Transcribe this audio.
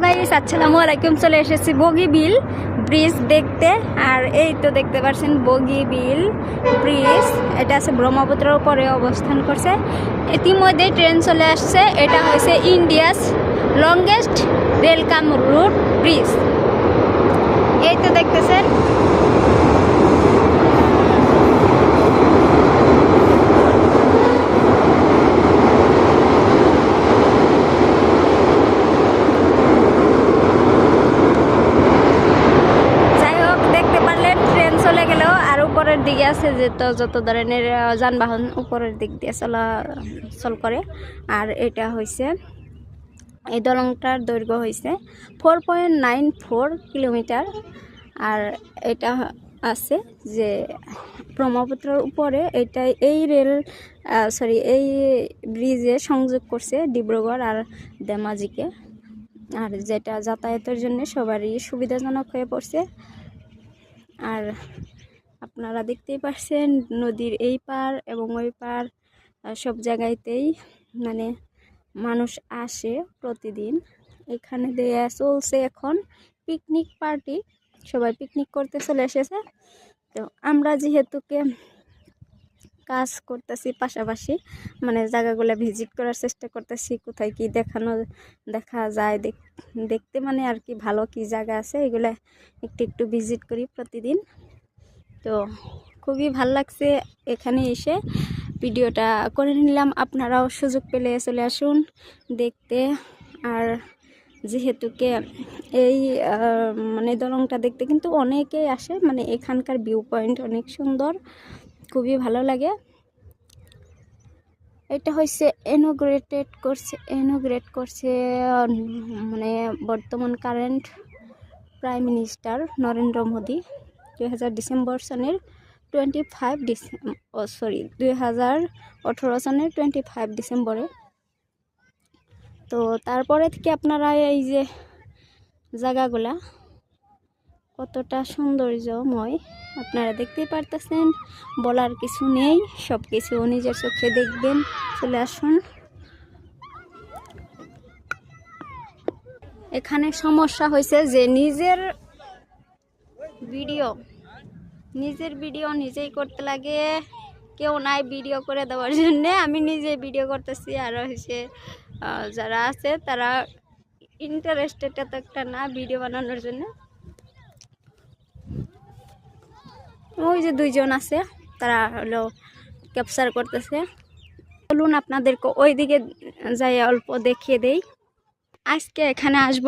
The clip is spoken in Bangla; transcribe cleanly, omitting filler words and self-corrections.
গাইস আসসালামু আলাইকুম। চলে এসেছি বগিবিল ব্রিজ দেখতে। আর এই তো দেখতে পাচ্ছেন বগিবিল ব্রিজ, এটা আছে ব্রহ্মপুত্রের উপরে অবস্থান করছে। ইতিমধ্যে ট্রেন চলে আসছে। এটা হয়েছে ইন্ডিয়াস লংগেস্ট রেলকাম রুট ব্রিজ। এই তো দেখতেছেন। উপরের দিকে আছে যে তো যত ধরনের যানবাহন উপরের দিক দিয়ে চলাচল করে। আর এটা হয়েছে এই দলংটার দৈর্ঘ্য হয়েছে 4.94 কিলোমিটার। আর এটা আছে যে ব্রহ্মপুত্রের উপরে এটা এই এই ব্রিজে সংযোগ করছে ডিব্রুগড় আর ধেমাজিকে। আর যেটা যাতায়াতের জন্য সবারই সুবিধাজনক হয়ে পড়ছে। আর আপনারা দেখতেই পাচ্ছেন নদীর এই পার এবং ওই পার সব জায়গাতেই মানে মানুষ আসে প্রতিদিন। এখানে দেয়া চলছে এখন পিকনিক পার্টি, সবাই পিকনিক করতে চলে এসেছে। তো আমরা যেহেতুকে কাজ করতেছি পাশাপাশি মানে জায়গাগুলো ভিজিট করার চেষ্টা করতেছি, কোথায় কি দেখা যায় দেখতে মানে আর কি ভালো কি জায়গা আছে এগুলো একটু ভিজিট করি প্রতিদিন। তো খুবই ভাল লাগছে এখানে এসে ভিডিওটা করে নিলাম। আপনারাও সুযোগ পেলে চলে আসুন দেখতে। আর যেহেতুকে এই মানে দলংটা দেখতে কিন্তু অনেকেই আসে, মানে এখানকার ভিউ পয়েন্ট অনেক সুন্দর, খুবই ভালো লাগে। এটা হচ্ছে ইনোগ্রেট করছে মানে বর্তমান current prime minister Narendra Modi 2018 সনের 25 ডিসেম্বরে। তো তারপরে থেকে আপনারা এই যে জায়গাগুলা কতটা সৌন্দর্যময় আপনারা দেখতেই পারতেছেন, বলার কিছু নেই, সব কিছু নিজের চোখে দেখবেন। চলে আসুন। এখানে সমস্যা হয়েছে যে নিজের ভিডিও নিজেই করতে লাগে, কেউ নাই ভিডিও করে দেওয়ার জন্য। আমি নিজে ভিডিও করতেছি। আর হচ্ছে যারা আছে তারা ইন্টারেস্টেড এত একটা না ভিডিও বানানোর জন্য। ওই যে দুইজন আছে তারা হলো ক্যাপচার করতেছে। বলুন আপনাদেরকে ওইদিকে যাই অল্প দেখিয়ে দেই। আজকে এখানে আসবো